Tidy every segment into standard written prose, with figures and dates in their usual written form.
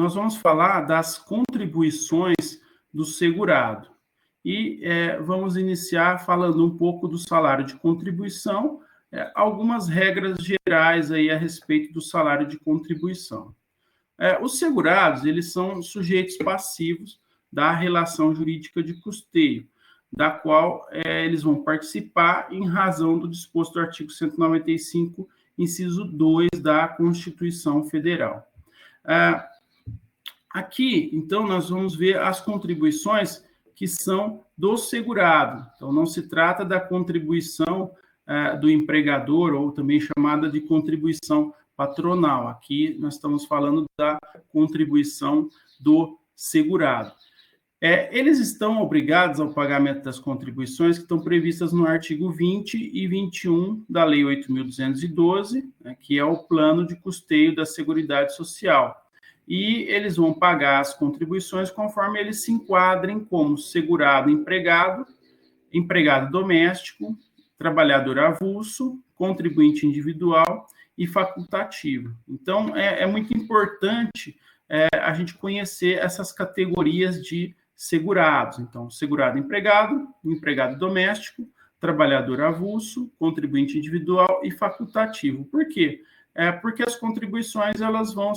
nós vamos falar das contribuições do segurado. E vamos iniciar falando um pouco do salário de contribuição, algumas regras gerais aí a respeito do salário de contribuição. Os segurados, eles são sujeitos passivos da relação jurídica de custeio, da qual eles vão participar em razão do disposto do artigo 195, inciso 2 da Constituição Federal. Aqui, então, nós vamos ver as contribuições que são do segurado. Então, não se trata da contribuição do empregador, ou também chamada de contribuição patronal. Aqui nós estamos falando da contribuição do segurado. Eles estão obrigados ao pagamento das contribuições que estão previstas no artigo 20 e 21 da Lei 8.212, que é o plano de custeio da Seguridade Social. E eles vão pagar as contribuições conforme eles se enquadrem como segurado empregado, empregado doméstico, trabalhador avulso, contribuinte individual e facultativo. Então, é muito importante a gente conhecer essas categorias de segurados. Então, segurado empregado, empregado doméstico, trabalhador avulso, contribuinte individual e facultativo. Por quê? Porque as contribuições elas vão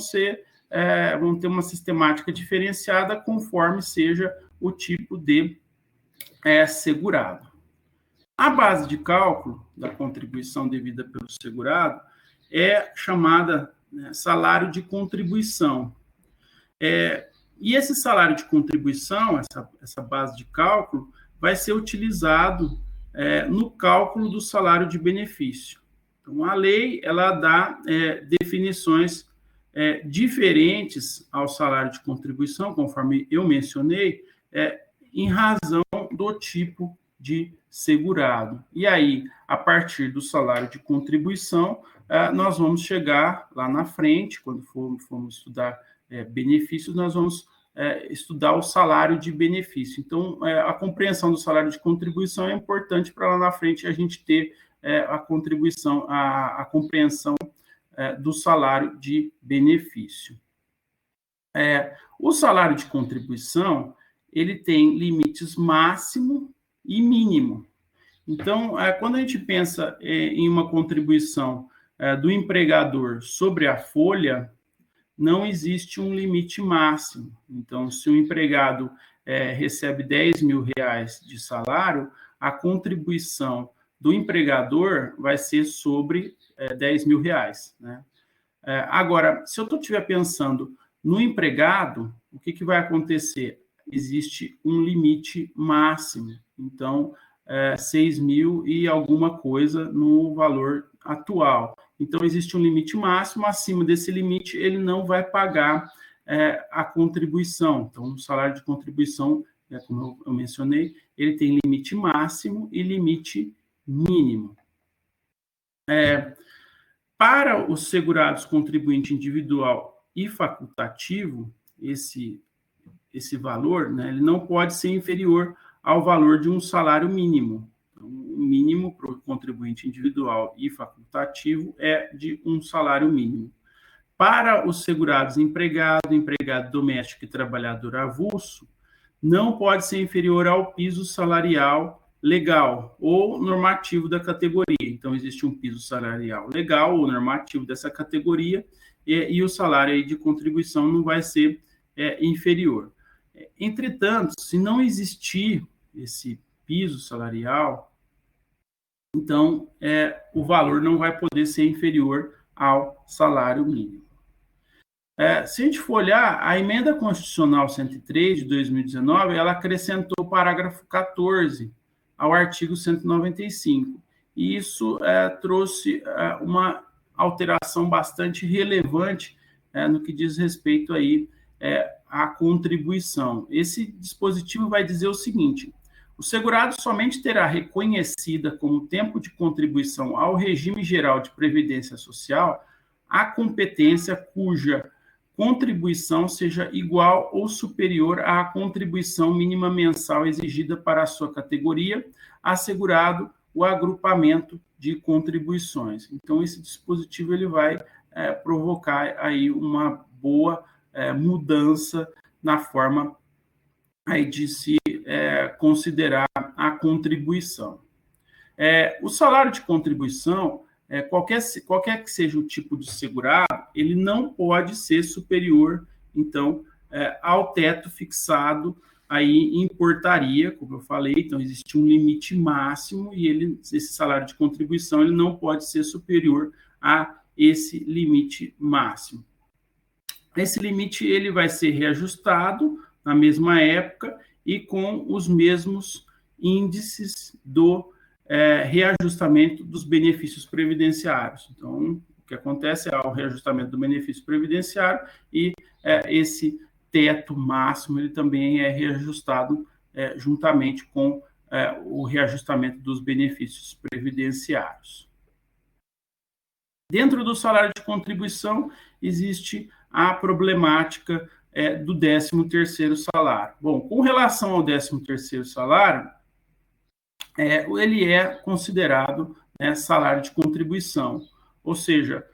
ter uma sistemática diferenciada conforme seja o tipo de segurado. A base de cálculo da contribuição devida pelo segurado é chamada salário de contribuição. E esse salário de contribuição, essa base de cálculo, vai ser utilizado no cálculo do salário de benefício. Então, a lei ela dá definições diferentes ao salário de contribuição, conforme eu mencionei, em razão do tipo de segurado. E aí, a partir do salário de contribuição, nós vamos chegar lá na frente, quando formos estudar benefícios, nós vamos estudar o salário de benefício. Então, a compreensão do salário de contribuição é importante para lá na frente a gente ter a contribuição, a compreensão do salário de benefício. O salário de contribuição, ele tem limites máximo e mínimo. Então, quando a gente pensa em uma contribuição do empregador sobre a folha, não existe um limite máximo. Então, se o empregado recebe 10 mil reais de salário, a contribuição do empregador vai ser sobre 10 mil reais. Né? Agora, se eu estiver pensando no empregado, o que vai acontecer? Existe um limite máximo. Então, 6 mil e alguma coisa no valor atual. Então, existe um limite máximo, acima desse limite, ele não vai pagar a contribuição. Então, o salário de contribuição, como eu mencionei, ele tem limite máximo e limite mínimo. Para os segurados contribuinte individual e facultativo, esse valor, né, ele não pode ser inferior ao valor de um salário mínimo. Então, o mínimo para o contribuinte individual e facultativo é de um salário mínimo. Para os segurados empregado doméstico e trabalhador avulso, não pode ser inferior ao piso salarial legal ou normativo da categoria. Então, existe um piso salarial legal ou normativo dessa categoria e o salário aí de contribuição não vai ser inferior. Entretanto, se não existir esse piso salarial, então o valor não vai poder ser inferior ao salário mínimo. Se a gente for olhar, a Emenda Constitucional 103 de 2019, ela acrescentou o parágrafo 14 ao artigo 195. E isso trouxe uma alteração bastante relevante no que diz respeito aí à contribuição. Esse dispositivo vai dizer o seguinte: o segurado somente terá reconhecida como tempo de contribuição ao regime geral de previdência social a competência cuja contribuição seja igual ou superior à contribuição mínima mensal exigida para a sua categoria, assegurado o agrupamento de contribuições. Então, esse dispositivo ele vai provocar aí uma boa mudança na forma aí de se considerar a contribuição. O salário de contribuição, qualquer que seja o tipo de segurado, ele não pode ser superior, então, ao teto fixado aí em portaria, como eu falei. Então, existe um limite máximo e esse salário de contribuição ele não pode ser superior a esse limite máximo. Esse limite ele vai ser reajustado na mesma época e com os mesmos índices do reajustamento dos benefícios previdenciários. Então, o que acontece é o reajustamento do benefício previdenciário e esse teto máximo ele também é reajustado juntamente com o reajustamento dos benefícios previdenciários. Dentro do salário de contribuição, existe a problemática do 13º salário. Bom, com relação ao 13º salário, ele é considerado salário de contribuição, ou seja,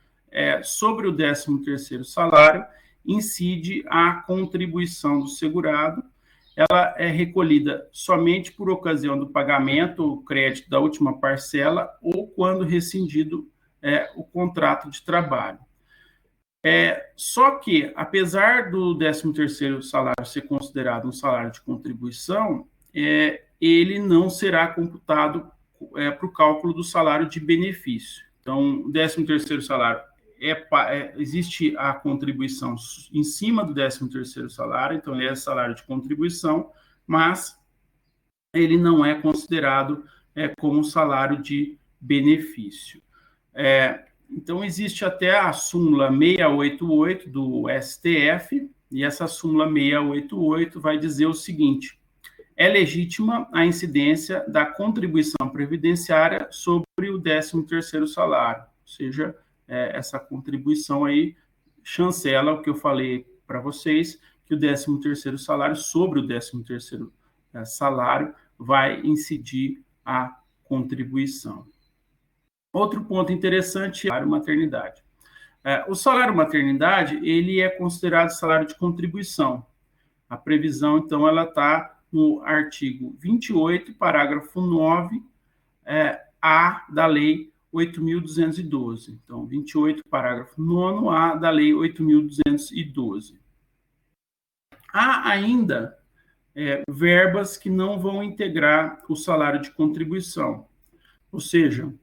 sobre o 13º salário, incide a contribuição do segurado. Ela é recolhida somente por ocasião do pagamento ou crédito da última parcela ou quando rescindido o contrato de trabalho. Só que, apesar do 13º salário ser considerado um salário de contribuição, ele não será computado para o cálculo do salário de benefício. Então, o 13º salário, existe a contribuição em cima do 13º salário, então ele é salário de contribuição, mas ele não é considerado como salário de benefício. Então, existe até a súmula 688 do STF, e essa súmula 688 vai dizer o seguinte: é legítima a incidência da contribuição previdenciária sobre o 13º salário, ou seja, essa contribuição aí chancela o que eu falei para vocês, que o 13º salário, sobre o 13º salário, vai incidir a contribuição. Outro ponto interessante é o salário maternidade. O salário maternidade, ele é considerado salário de contribuição. A previsão, então, ela está no artigo 28, parágrafo 9, A da Lei 8.212. Então, 28, parágrafo 9A da Lei 8.212. Há ainda verbas que não vão integrar o salário de contribuição, ou seja,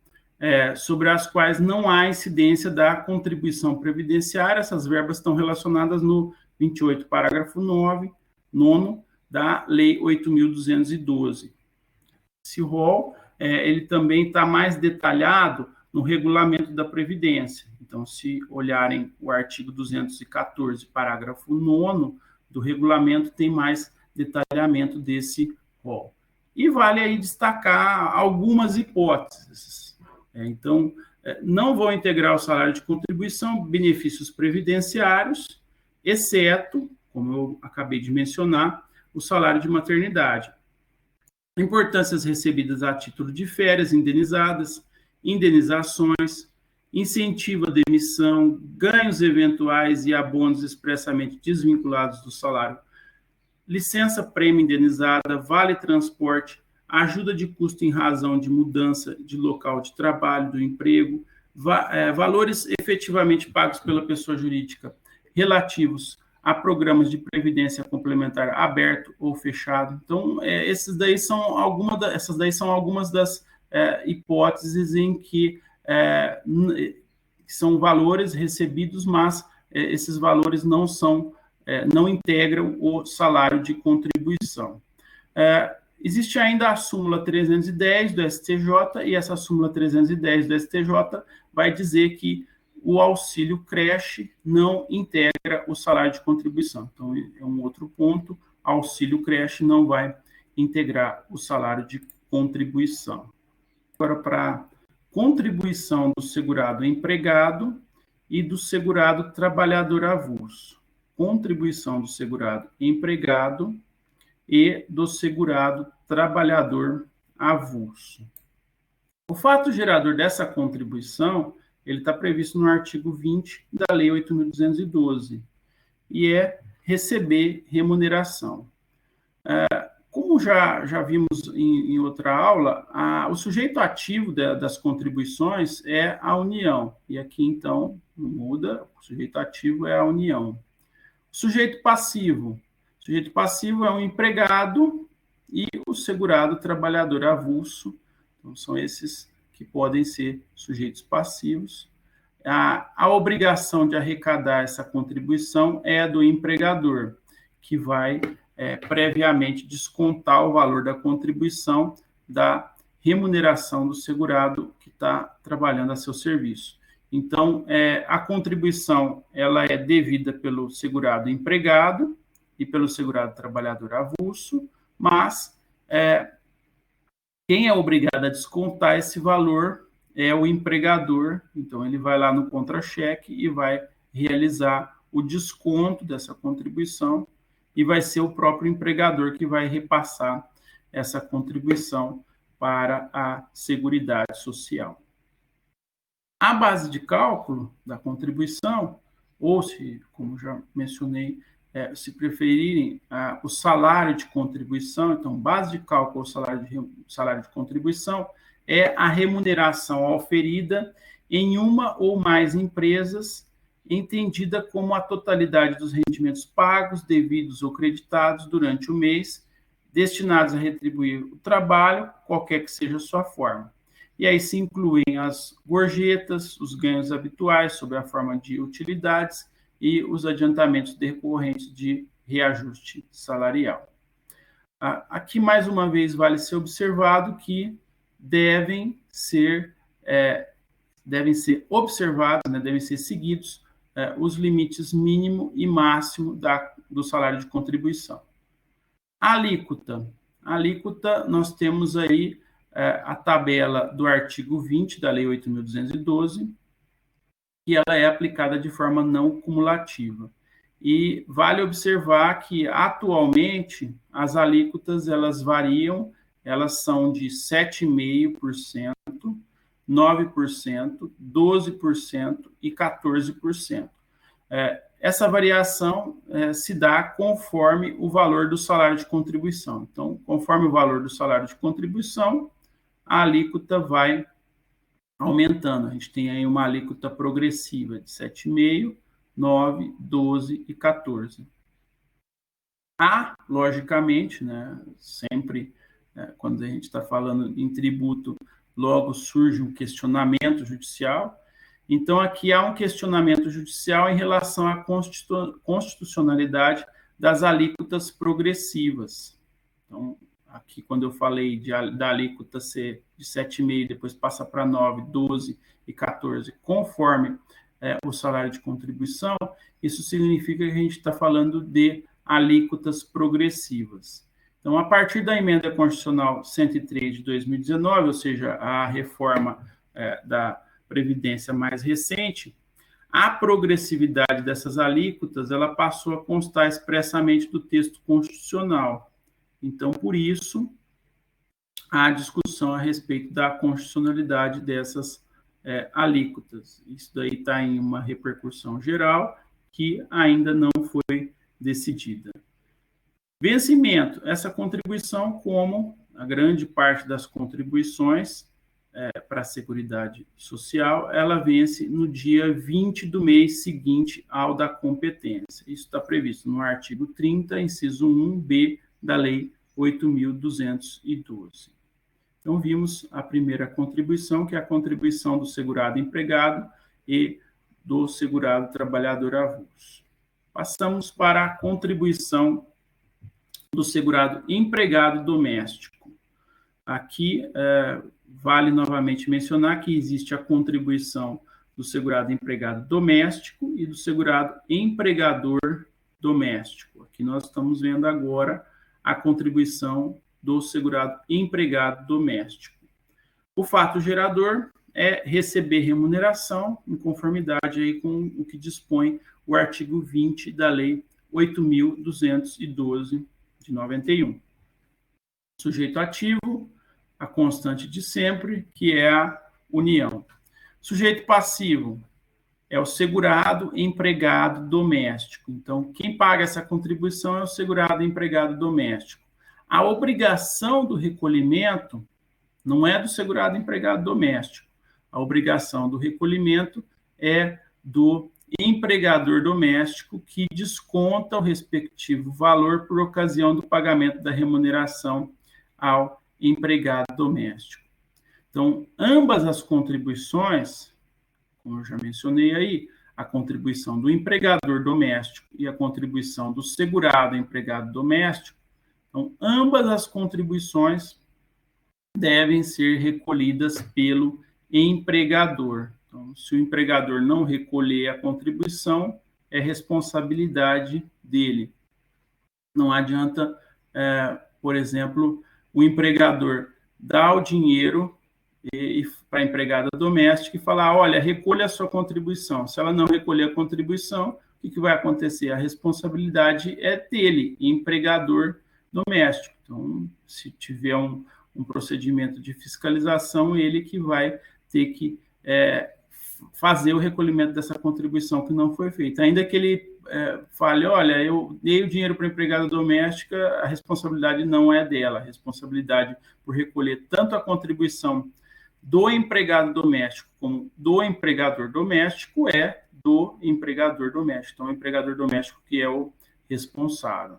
sobre as quais não há incidência da contribuição previdenciária. Essas verbas estão relacionadas no 28, parágrafo 9, nono, da Lei 8.212. Esse rol, ele também está mais detalhado no regulamento da Previdência. Então, se olharem o artigo 214, parágrafo 9º do regulamento, tem mais detalhamento desse rol. E vale aí destacar algumas hipóteses. Então, não vão integrar o salário de contribuição benefícios previdenciários, exceto, como eu acabei de mencionar, o salário de maternidade. Importâncias recebidas a título de férias indenizadas, indenizações, incentivo à demissão, ganhos eventuais e abonos expressamente desvinculados do salário, licença prêmio indenizada, vale transporte, ajuda de custo em razão de mudança de local de trabalho, do emprego, valores efetivamente pagos pela pessoa jurídica relativos a programas de previdência complementar aberto ou fechado. Então, essas daí são algumas das hipóteses em que são valores recebidos, mas esses valores não integram o salário de contribuição. Existe ainda a súmula 310 do STJ, e essa súmula 310 do STJ vai dizer que o auxílio creche não integra o salário de contribuição. Então, é um outro ponto, auxílio creche não vai integrar o salário de contribuição. Agora, para contribuição do segurado empregado e do segurado trabalhador avulso. Contribuição do segurado empregado e do segurado trabalhador avulso. O fato gerador dessa contribuição, ele está previsto no artigo 20 da Lei 8.212. e é receber remuneração. Como já vimos em outra aula, o sujeito ativo das contribuições é a União, e aqui, então, não muda, o sujeito ativo é a União. Sujeito passivo. Sujeito passivo é um empregado e o segurado trabalhador avulso. Então, são esses que podem ser sujeitos passivos. A obrigação de arrecadar essa contribuição é do empregador, que vai previamente descontar o valor da contribuição da remuneração do segurado que está trabalhando a seu serviço. Então, a contribuição ela é devida pelo segurado empregado e pelo segurado trabalhador avulso, mas quem é obrigado a descontar esse valor é o empregador. Então, ele vai lá no contra-cheque e vai realizar o desconto dessa contribuição e vai ser o próprio empregador que vai repassar essa contribuição para a Seguridade Social. A base de cálculo da contribuição, ou se, como já mencionei, se preferirem, o salário de contribuição, então, base de cálculo, salário de contribuição, é a remuneração oferida em uma ou mais empresas, entendida como a totalidade dos rendimentos pagos, devidos ou creditados durante o mês, destinados a retribuir o trabalho, qualquer que seja a sua forma. E aí se incluem as gorjetas, os ganhos habituais sob a forma de utilidades e os adiantamentos decorrentes de reajuste salarial. Aqui, mais uma vez, vale ser observado que devem ser observados, né, devem ser seguidos os limites mínimo e máximo do salário de contribuição. Alíquota, nós temos aí a tabela do artigo 20 da Lei 8.212, que ela é aplicada de forma não cumulativa. E vale observar que, atualmente, as alíquotas, elas variam, elas são de 7,5%, 9%, 12% e 14%. Essa variação se dá conforme o valor do salário de contribuição. Então, conforme o valor do salário de contribuição, a alíquota vai aumentando. A gente tem aí uma alíquota progressiva de 7,5%, 9%, 12% e 14%. Logicamente, né, sempre, quando a gente está falando em tributo, logo surge um questionamento judicial. Então, aqui há um questionamento judicial em relação à constitucionalidade das alíquotas progressivas. Então, aqui, quando eu falei da alíquota ser de 7,5%, depois passa para 9%, 12% e 14%, conforme o salário de contribuição, isso significa que a gente está falando de alíquotas progressivas. Então, a partir da Emenda Constitucional 103 de 2019, ou seja, a reforma da Previdência mais recente, a progressividade dessas alíquotas ela passou a constar expressamente do texto constitucional. Então, por isso, há discussão a respeito da constitucionalidade dessas alíquotas. Isso daí está em uma repercussão geral que ainda não foi decidida. Vencimento. Essa contribuição, como a grande parte das contribuições para a Seguridade Social, ela vence no dia 20 do mês seguinte ao da competência. Isso está previsto no artigo 30, inciso 1b da Lei 8.212. Então, vimos a primeira contribuição, que é a contribuição do segurado empregado e do segurado trabalhador avulso. Passamos para a contribuição do segurado empregado doméstico. Aqui, vale novamente mencionar que existe a contribuição do segurado empregado doméstico e do segurado empregador doméstico. Aqui nós estamos vendo agora a contribuição do segurado empregado doméstico. O fato gerador é receber remuneração em conformidade aí com o que dispõe o artigo 20 da Lei 8.212 de 91. Sujeito ativo, a constante de sempre, que é a União. Sujeito passivo, é o segurado empregado doméstico. Então, quem paga essa contribuição é o segurado empregado doméstico. A obrigação do recolhimento não é do segurado empregado doméstico. A obrigação do recolhimento é do empregador doméstico, que desconta o respectivo valor por ocasião do pagamento da remuneração ao empregado doméstico. Então, ambas as contribuições, como eu já mencionei aí, a contribuição do empregador doméstico e a contribuição do segurado empregado doméstico, então, ambas as contribuições devem ser recolhidas pelo empregador. Então, se o empregador não recolher a contribuição, é responsabilidade dele. Não adianta, por exemplo, o empregador dar o dinheiro para a empregada doméstica e falar, olha, recolha a sua contribuição. Se ela não recolher a contribuição, o que vai acontecer? A responsabilidade é dele, empregador doméstico. Então, se tiver um procedimento de fiscalização, ele que vai ter que fazer o recolhimento dessa contribuição que não foi feita. Ainda que ele fale, olha, eu dei o dinheiro para a empregada doméstica, a responsabilidade não é dela. A responsabilidade por recolher tanto a contribuição do empregado doméstico como do empregador doméstico é do empregador doméstico. Então, o empregador doméstico que é o responsável.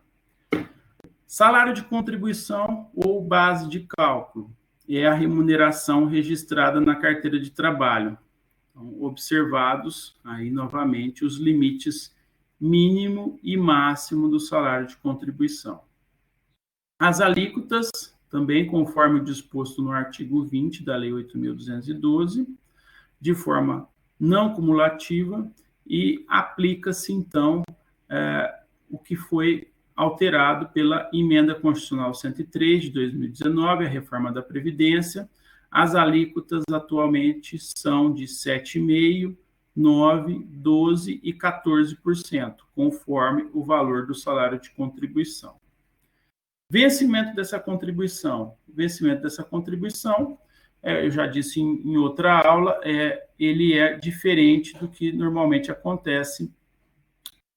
Salário de contribuição ou base de cálculo é a remuneração registrada na carteira de trabalho. Então, observados aí novamente os limites mínimo e máximo do salário de contribuição. As alíquotas, também conforme o disposto no artigo 20 da Lei 8.212, de forma não cumulativa, e aplica-se, então, o que foi alterado pela Emenda Constitucional 103 de 2019, a reforma da Previdência. As alíquotas atualmente são de 7,5%, 9%, 12% e 14%, conforme o valor do salário de contribuição. Vencimento dessa contribuição. Eu já disse em outra aula, ele é diferente do que normalmente acontece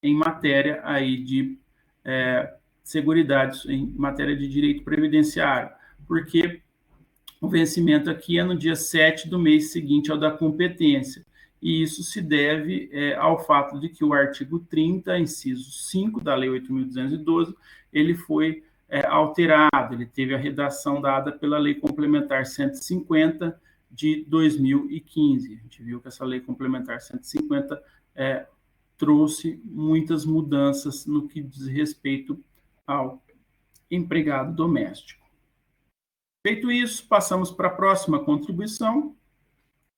em matéria aí de seguridade, em matéria de direito previdenciário, porque o vencimento aqui é no dia 7 do mês seguinte ao da competência, e isso se deve ao fato de que o artigo 30, inciso 5 da Lei 8.212, ele foi alterado, ele teve a redação dada pela Lei Complementar 150 de 2015. A gente viu que essa Lei Complementar 150 trouxe muitas mudanças no que diz respeito ao empregado doméstico. Feito isso, passamos para a próxima contribuição,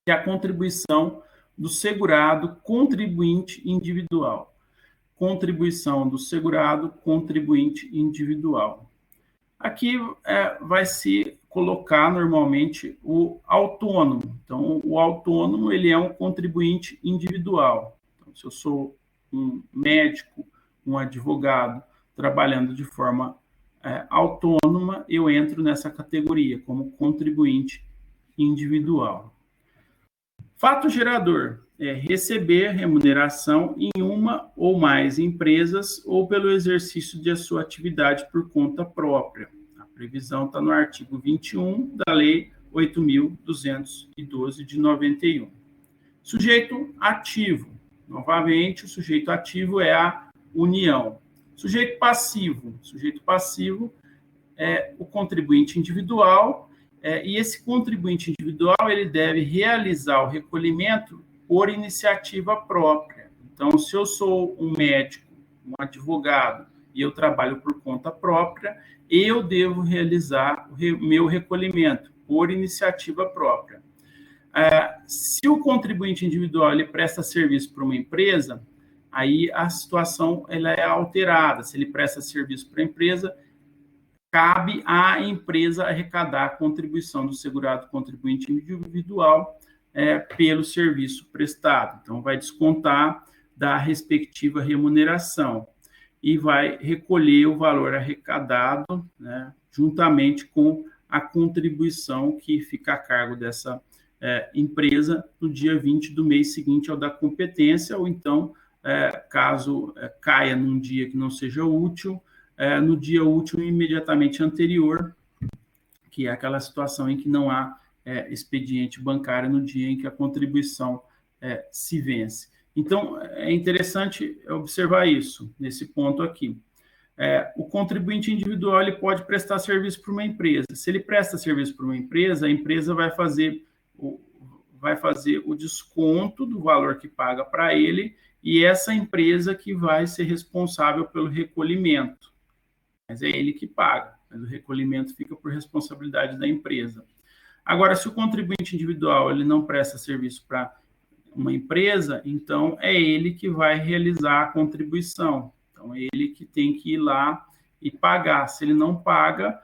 que é a contribuição do segurado contribuinte individual. Contribuição do segurado contribuinte individual. Aqui vai se colocar normalmente o autônomo. Então, o autônomo ele é um contribuinte individual. Então, se eu sou um médico, um advogado, trabalhando de forma autônoma, eu entro nessa categoria como contribuinte individual. Fato gerador é receber remuneração em uma ou mais empresas ou pelo exercício de sua atividade por conta própria. A previsão está no artigo 21 da Lei 8.212 de 91. Sujeito ativo. Novamente, o sujeito ativo é a União. Sujeito passivo. Sujeito passivo é o contribuinte individual, e esse contribuinte individual ele deve realizar o recolhimento por iniciativa própria. Então, se eu sou um médico, um advogado, e eu trabalho por conta própria, eu devo realizar o meu recolhimento por iniciativa própria. Se o contribuinte individual ele presta serviço para uma empresa, aí a situação ela é alterada. Se ele presta serviço para a empresa, cabe à empresa arrecadar a contribuição do segurado contribuinte individual pelo serviço prestado. Então, vai descontar da respectiva remuneração e vai recolher o valor arrecadado, né, juntamente com a contribuição que fica a cargo dessa empresa no dia 20 do mês seguinte ao da competência, ou então, caso caia num dia que não seja útil, no dia útil imediatamente anterior, que é aquela situação em que não há expediente bancário no dia em que a contribuição se vence. Então, é interessante observar isso, nesse ponto aqui. O contribuinte individual ele pode prestar serviço para uma empresa. Se ele presta serviço para uma empresa, a empresa vai fazer o desconto do valor que paga para ele, e essa empresa que vai ser responsável pelo recolhimento. Mas é ele que paga, mas o recolhimento fica por responsabilidade da empresa. Agora, se o contribuinte individual ele não presta serviço para uma empresa, então é ele que vai realizar a contribuição. Então, é ele que tem que ir lá e pagar. Se ele não paga,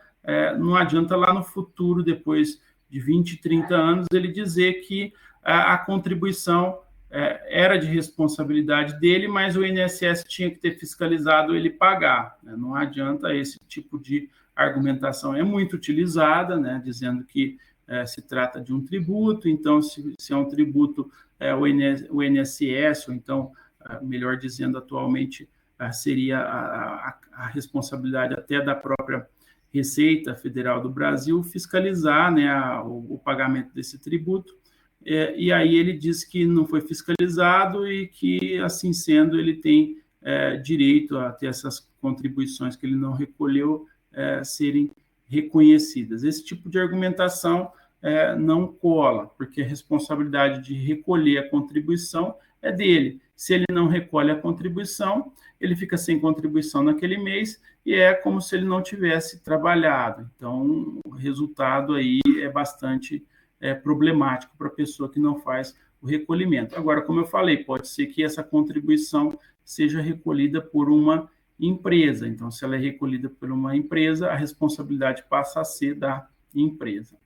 não adianta lá no futuro, depois de 20, 30 anos, ele dizer que a contribuição era de responsabilidade dele, mas o INSS tinha que ter fiscalizado ele pagar. Não adianta esse tipo de argumentação. É muito utilizada, né, dizendo que se trata de um tributo, então, se é um tributo, o INSS, ou então, melhor dizendo, atualmente, seria a responsabilidade até da própria Receita Federal do Brasil fiscalizar, né, o pagamento desse tributo, e aí ele diz que não foi fiscalizado e que, assim sendo, ele tem direito a ter essas contribuições que ele não recolheu serem reconhecidas. Esse tipo de argumentação não cola, porque a responsabilidade de recolher a contribuição é dele. Se ele não recolhe a contribuição, ele fica sem contribuição naquele mês e é como se ele não tivesse trabalhado. Então, o resultado aí é bastante problemático para a pessoa que não faz o recolhimento. Agora, como eu falei, pode ser que essa contribuição seja recolhida por uma empresa. Então, se ela é recolhida por uma empresa, a responsabilidade passa a ser da empresa.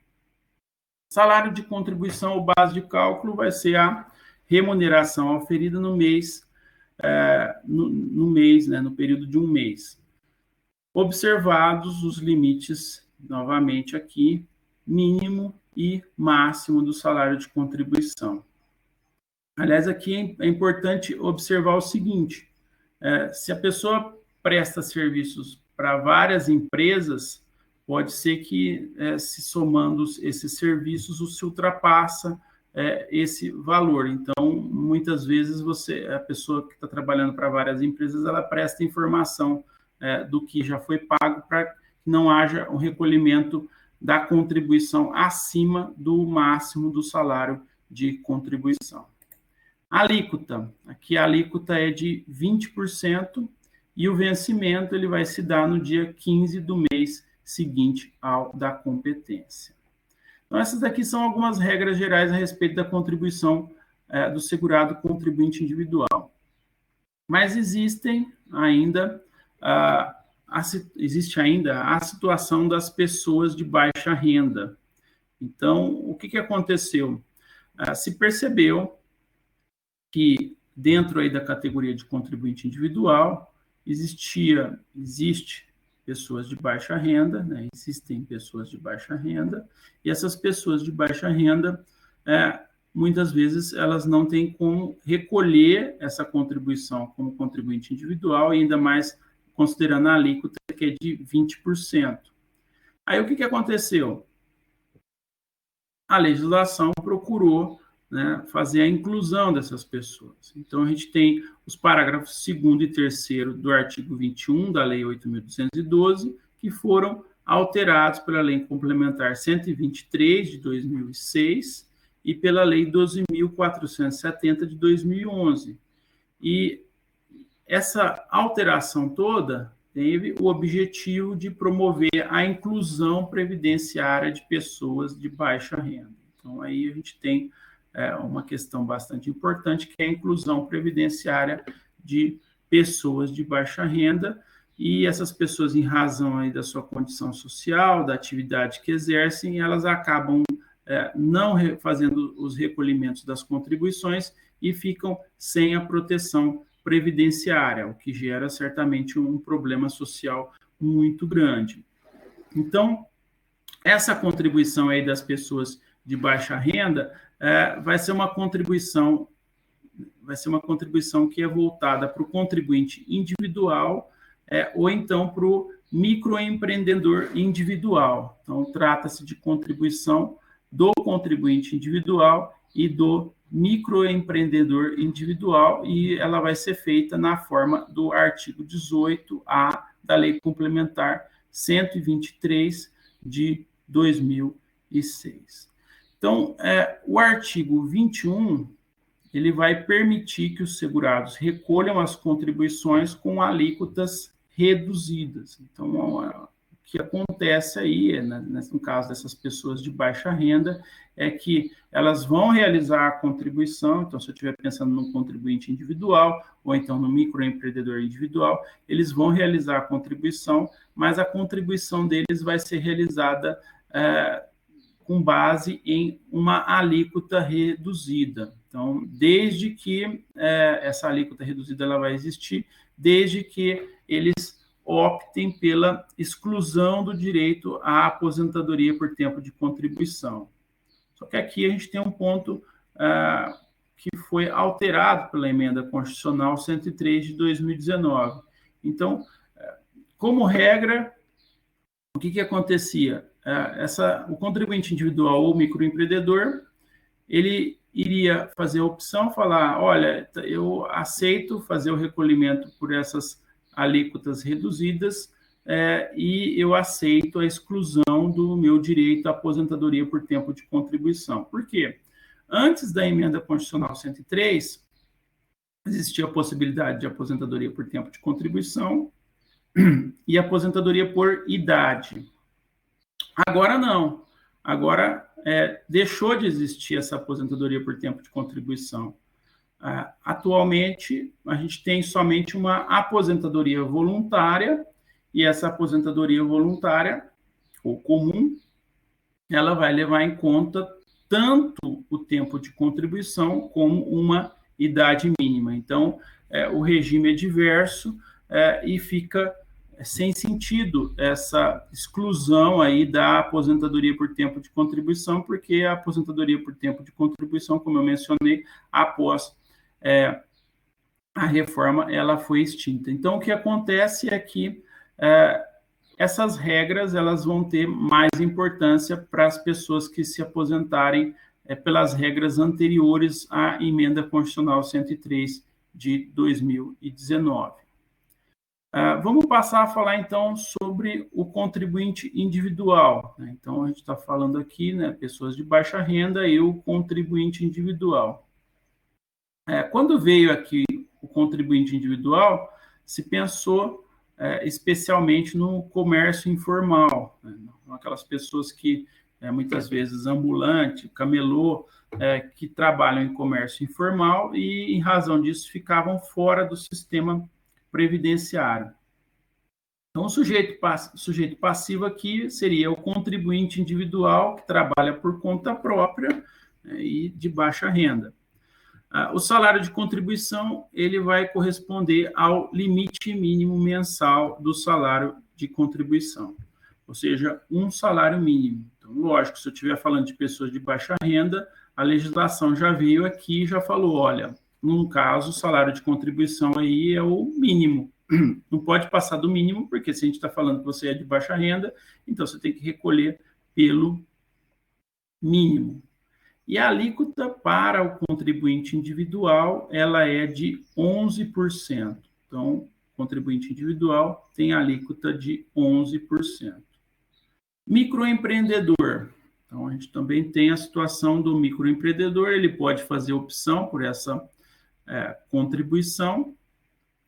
Salário de contribuição ou base de cálculo vai ser a remuneração oferida no mês, no período de um mês. Observados os limites, novamente aqui, mínimo e máximo do salário de contribuição. Aliás, aqui é importante observar o seguinte, se a pessoa presta serviços para várias empresas, pode ser que, se somando esses serviços, se ultrapassa esse valor. Então, muitas vezes, a pessoa que está trabalhando para várias empresas, ela presta informação do que já foi pago para que não haja um recolhimento da contribuição acima do máximo do salário de contribuição. Alíquota. Aqui a alíquota é de 20% e o vencimento ele vai se dar no dia 15 do mês seguinte ao da competência. Então, essas daqui são algumas regras gerais a respeito da contribuição do segurado contribuinte individual. Mas existe ainda a situação das pessoas de baixa renda. Então, o que aconteceu? Se percebeu que dentro aí da categoria de contribuinte individual existe pessoas de baixa renda, né? Existem pessoas de baixa renda, e essas pessoas de baixa renda, muitas vezes, elas não têm como recolher essa contribuição como contribuinte individual, e ainda mais considerando a alíquota, que é de 20%. Aí, o que aconteceu? A legislação procurou, né, fazer a inclusão dessas pessoas. Então, a gente tem os parágrafos 2º e 3º do artigo 21 da Lei 8.212, que foram alterados pela Lei Complementar 123, de 2006, e pela Lei 12.470, de 2011. E essa alteração toda teve o objetivo de promover a inclusão previdenciária de pessoas de baixa renda. Então, aí a gente tem uma questão bastante importante, que é a inclusão previdenciária de pessoas de baixa renda, e essas pessoas, em razão aí da sua condição social, da atividade que exercem, elas acabam não fazendo os recolhimentos das contribuições e ficam sem a proteção previdenciária, o que gera certamente um problema social muito grande. Então, essa contribuição aí das pessoas de baixa renda, vai ser uma contribuição que é voltada para o contribuinte individual ou então para o microempreendedor individual. Então, trata-se de contribuição do contribuinte individual e do microempreendedor individual, e ela vai ser feita na forma do artigo 18A da Lei Complementar 123 de 2006. Então, o artigo 21, ele vai permitir que os segurados recolham as contribuições com alíquotas reduzidas. Então, o que acontece aí, no caso dessas pessoas de baixa renda, é que elas vão realizar a contribuição. Então, se eu estiver pensando no contribuinte individual ou então no microempreendedor individual, eles vão realizar a contribuição, mas a contribuição deles vai ser realizada com base em uma alíquota reduzida. Então, desde que essa alíquota reduzida ela vai existir, desde que eles optem pela exclusão do direito à aposentadoria por tempo de contribuição. Só que aqui a gente tem um ponto que foi alterado pela Emenda Constitucional 103 de 2019. Então, como regra, o que acontecia? O contribuinte individual ou microempreendedor, ele iria fazer a opção, falar, olha, eu aceito fazer o recolhimento por essas alíquotas reduzidas e eu aceito a exclusão do meu direito à aposentadoria por tempo de contribuição. Por quê? Antes da Emenda Constitucional 103, existia a possibilidade de aposentadoria por tempo de contribuição e aposentadoria por idade. Agora não. Agora deixou de existir essa aposentadoria por tempo de contribuição. Atualmente, a gente tem somente uma aposentadoria voluntária, e essa aposentadoria voluntária, ou comum, ela vai levar em conta tanto o tempo de contribuição como uma idade mínima. Então, o regime é diverso e fica sem sentido essa exclusão aí da aposentadoria por tempo de contribuição, porque a aposentadoria por tempo de contribuição, como eu mencionei, após a reforma, ela foi extinta. Então, o que acontece é que essas regras elas vão ter mais importância para as pessoas que se aposentarem pelas regras anteriores à Emenda Constitucional 103 de 2019. Vamos passar a falar, então, sobre o contribuinte individual. Então, a gente está falando aqui, pessoas de baixa renda e o contribuinte individual. Quando veio aqui o contribuinte individual, se pensou especialmente no comércio informal, aquelas pessoas que, muitas vezes, ambulante, camelô, que trabalham em comércio informal e, em razão disso, ficavam fora do sistema previdenciário. Então, o sujeito passivo aqui seria o contribuinte individual que trabalha por conta própria e de baixa renda. O salário de contribuição ele vai corresponder ao limite mínimo mensal do salário de contribuição, ou seja, um salário mínimo. Então, lógico, se eu estiver falando de pessoas de baixa renda, a legislação já veio aqui e já falou, olha, num caso, o salário de contribuição aí é o mínimo. Não pode passar do mínimo, porque se a gente está falando que você é de baixa renda, então você tem que recolher pelo mínimo. E a alíquota para o contribuinte individual, ela é de 11%. Então, o contribuinte individual tem a alíquota de 11%. Microempreendedor. Então, a gente também tem a situação do microempreendedor, ele pode fazer opção por essa contribuição.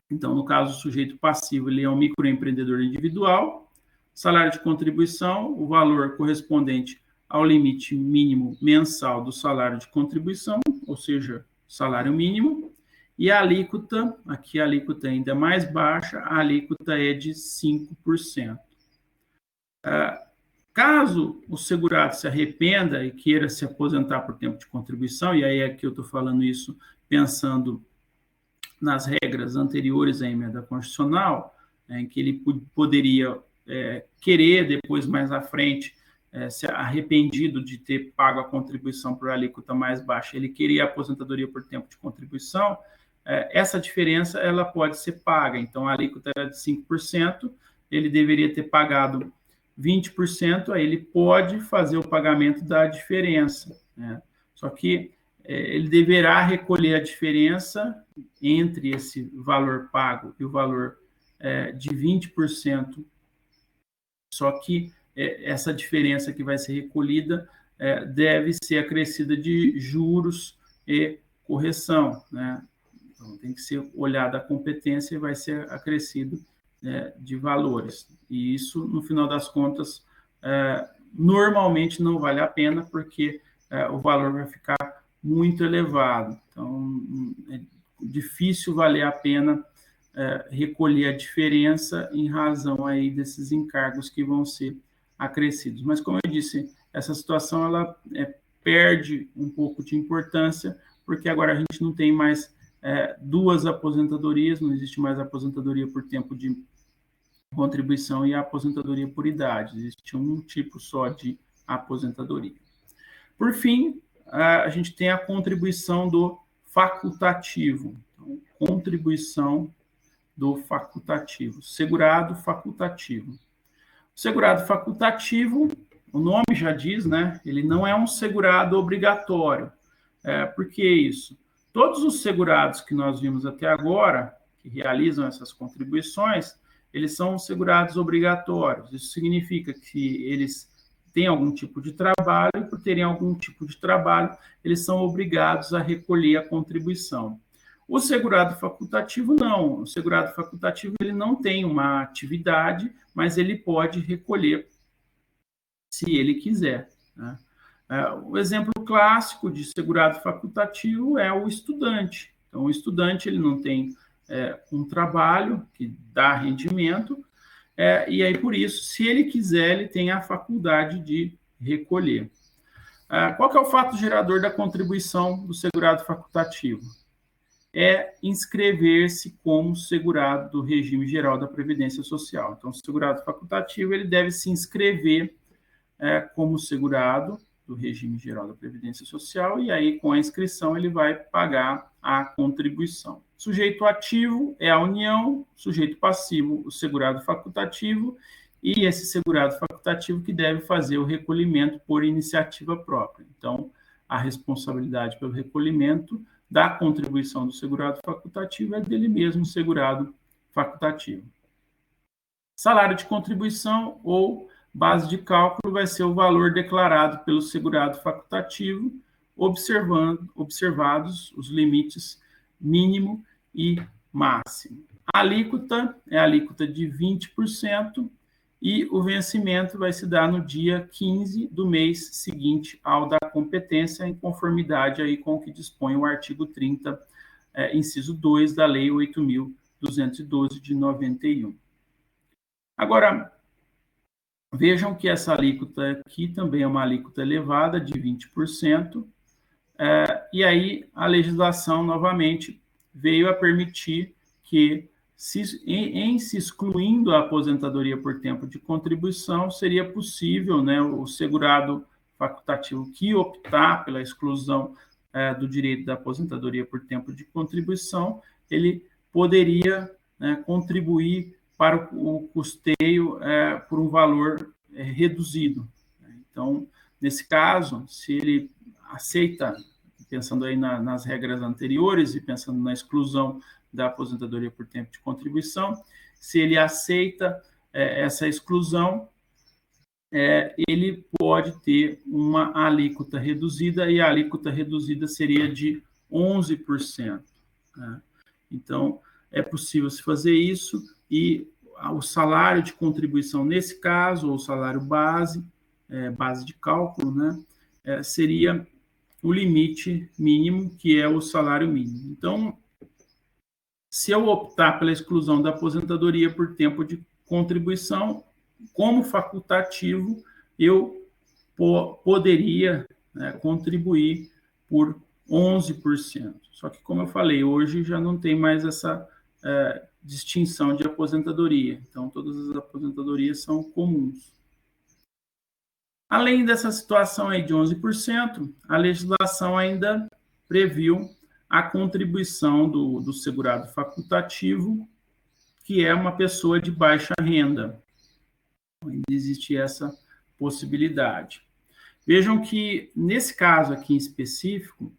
Então, no caso, o sujeito passivo, ele é um microempreendedor individual. Salário de contribuição, o valor correspondente ao limite mínimo mensal do salário de contribuição, ou seja, salário mínimo, e a alíquota, aqui a alíquota ainda é mais baixa, a alíquota é de 5%. Caso o segurado se arrependa e queira se aposentar por tempo de contribuição, e aí aqui eu estou falando isso pensando nas regras anteriores à emenda constitucional, em que ele poderia querer, depois, mais à frente, se arrependido de ter pago a contribuição por alíquota mais baixa, ele queria aposentadoria por tempo de contribuição, essa diferença ela pode ser paga. Então, a alíquota era de 5%, ele deveria ter pagado 20%, aí ele pode fazer o pagamento da diferença, né? Só que ele deverá recolher a diferença entre esse valor pago e o valor de 20%, só que essa diferença que vai ser recolhida deve ser acrescida de juros e correção, né? Então, tem que ser olhada a competência e vai ser acrescido de valores. E isso, no final das contas, normalmente não vale a pena, porque o valor vai ficar muito elevado. Então, é difícil valer a pena recolher a diferença em razão aí desses encargos que vão ser acrescidos. Mas, como eu disse, essa situação ela perde um pouco de importância, porque agora a gente não tem mais duas aposentadorias, não existe mais aposentadoria por tempo de contribuição e a aposentadoria por idade, existe um tipo só de aposentadoria. Por fim, a gente tem a contribuição do facultativo. Então, contribuição do facultativo, segurado facultativo. O segurado facultativo, o nome já diz, né? Ele não é um segurado obrigatório. Por que isso? Todos os segurados que nós vimos até agora, que realizam essas contribuições, eles são segurados obrigatórios. Isso significa que eles têm algum tipo de trabalho, e por terem algum tipo de trabalho, eles são obrigados a recolher a contribuição. O segurado facultativo, não. O segurado facultativo ele não tem uma atividade, mas ele pode recolher se ele quiser, né? O exemplo clássico de segurado facultativo é o estudante. Então, o estudante ele não tem um trabalho que dá rendimento, e aí, por isso, se ele quiser, ele tem a faculdade de recolher. Qual que é o fato gerador da contribuição do segurado facultativo? É inscrever-se como segurado do regime geral da Previdência Social. Então, o segurado facultativo ele deve se inscrever como segurado do regime geral da Previdência Social, e aí, com a inscrição, ele vai pagar a contribuição. Sujeito ativo é a União, sujeito passivo, o segurado facultativo, e esse segurado facultativo que deve fazer o recolhimento por iniciativa própria. Então, a responsabilidade pelo recolhimento da contribuição do segurado facultativo é dele mesmo, segurado facultativo. Salário de contribuição ou base de cálculo vai ser o valor declarado pelo segurado facultativo, observados os limites mínimo e máximo. A alíquota é a alíquota de 20% e o vencimento vai se dar no dia 15 do mês seguinte ao da competência, em conformidade aí com o que dispõe o artigo 30, inciso 2 da Lei 8.212 de 91. Agora, vejam que essa alíquota aqui também é uma alíquota elevada, de 20%, e aí a legislação, novamente, veio a permitir que, em se excluindo a aposentadoria por tempo de contribuição, seria possível, né, o segurado facultativo que optar pela exclusão do direito da aposentadoria por tempo de contribuição, ele poderia, né, contribuir para o custeio por um valor reduzido. Então, nesse caso, se ele aceita, pensando aí nas regras anteriores e pensando na exclusão da aposentadoria por tempo de contribuição, se ele aceita essa exclusão, ele pode ter uma alíquota reduzida, e a alíquota reduzida seria de 11%. Né? Então, é possível se fazer isso, e o salário de contribuição, nesse caso, ou o salário base de cálculo, né, seria o limite mínimo, que é o salário mínimo. Então, se eu optar pela exclusão da aposentadoria por tempo de contribuição, como facultativo, eu poderia, né, contribuir por 11%. Só que, como eu falei, hoje já não tem mais essa distinção de aposentadoria. Então, todas as aposentadorias são comuns. Além dessa situação aí de 11%, a legislação ainda previu a contribuição do segurado facultativo, que é uma pessoa de baixa renda. Ainda existe essa possibilidade. Vejam que, nesse caso aqui em específico,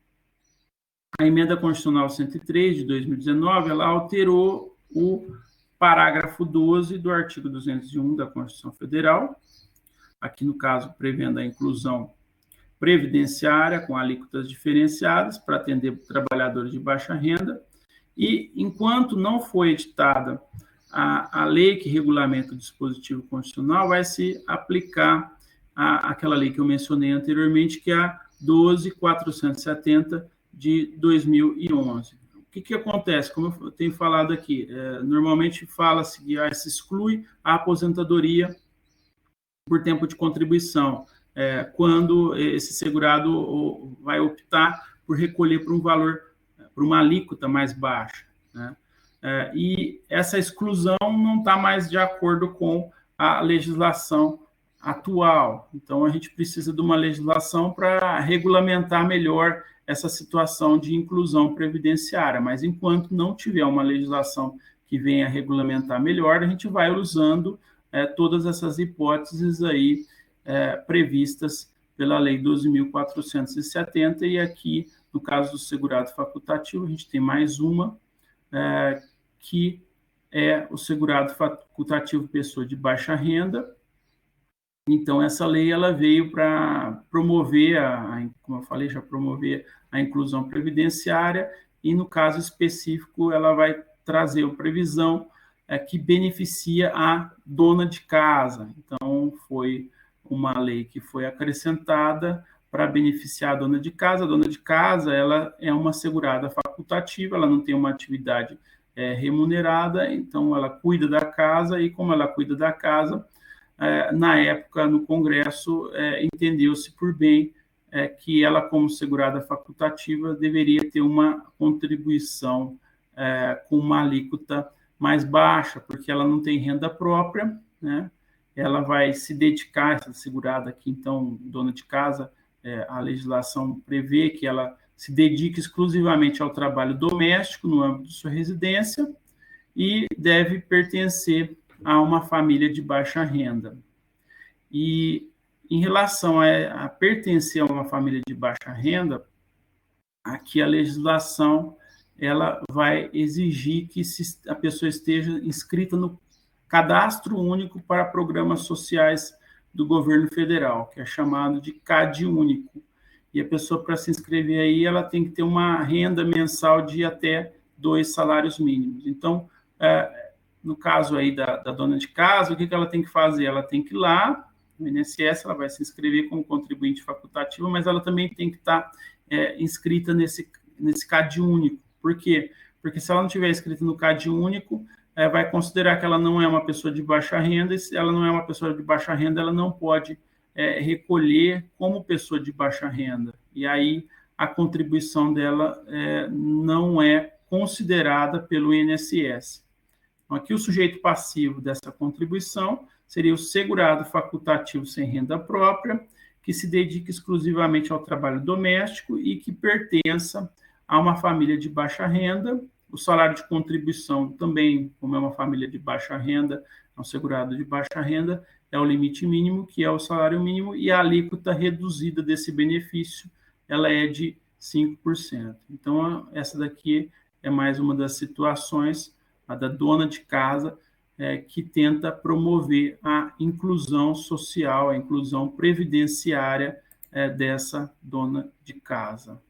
a Emenda Constitucional 103, de 2019, ela alterou o parágrafo 12 do artigo 201 da Constituição Federal, aqui no caso prevendo a inclusão previdenciária com alíquotas diferenciadas para atender trabalhadores de baixa renda, e enquanto não foi editada a lei que regulamenta o dispositivo constitucional, vai se aplicar aquela lei que eu mencionei anteriormente, que é a 12.470 de 2011. O que acontece? Como eu tenho falado aqui, normalmente fala-se que se exclui a aposentadoria por tempo de contribuição, quando esse segurado vai optar por recolher por um valor, por uma alíquota mais baixa, né? E essa exclusão não está mais de acordo com a legislação atual. Então, a gente precisa de uma legislação para regulamentar melhor essa situação de inclusão previdenciária, mas enquanto não tiver uma legislação que venha regulamentar melhor, a gente vai usando todas essas hipóteses aí previstas pela Lei 12.470, e aqui, no caso do segurado facultativo, a gente tem mais uma, que é o segurado facultativo pessoa de baixa renda. Então, essa lei ela veio para promover, como eu falei, já promover a inclusão previdenciária, e no caso específico ela vai trazer a previsão que beneficia a dona de casa. Então, foi uma lei que foi acrescentada para beneficiar a dona de casa. A dona de casa ela é uma segurada facultativa, ela não tem uma atividade remunerada, então ela cuida da casa, e como ela cuida da casa, na época, no Congresso, entendeu-se por bem que ela, como segurada facultativa, deveria ter uma contribuição com uma alíquota mais baixa, porque ela não tem renda própria, né? Ela vai se dedicar, essa segurada aqui, então, dona de casa, a legislação prevê que ela se dedique exclusivamente ao trabalho doméstico no âmbito de sua residência e deve pertencer a uma família de baixa renda. E em relação a pertencer a uma família de baixa renda, aqui a legislação ela vai exigir que a pessoa esteja inscrita no Cadastro Único para Programas Sociais do Governo Federal, que é chamado de CadÚnico. E a pessoa, para se inscrever aí, ela tem que ter uma renda mensal de até 2 salários mínimos. Então, no caso aí da dona de casa, o que ela tem que fazer? Ela tem que ir lá no INSS, ela vai se inscrever como contribuinte facultativo, mas ela também tem que estar inscrita nesse CadÚnico. Por quê? Porque se ela não estiver inscrita no CadÚnico, vai considerar que ela não é uma pessoa de baixa renda, e se ela não é uma pessoa de baixa renda, ela não pode recolher como pessoa de baixa renda. E aí a contribuição dela não é considerada pelo INSS. Então, aqui o sujeito passivo dessa contribuição seria o segurado facultativo sem renda própria, que se dedica exclusivamente ao trabalho doméstico e que pertença a uma família de baixa renda. O salário de contribuição também, como é uma família de baixa renda, é um segurado de baixa renda, é o limite mínimo, que é o salário mínimo, e a alíquota reduzida desse benefício, ela é de 5%. Então, essa daqui é mais uma das situações, a da dona de casa, que tenta promover a inclusão social, a inclusão previdenciária dessa dona de casa.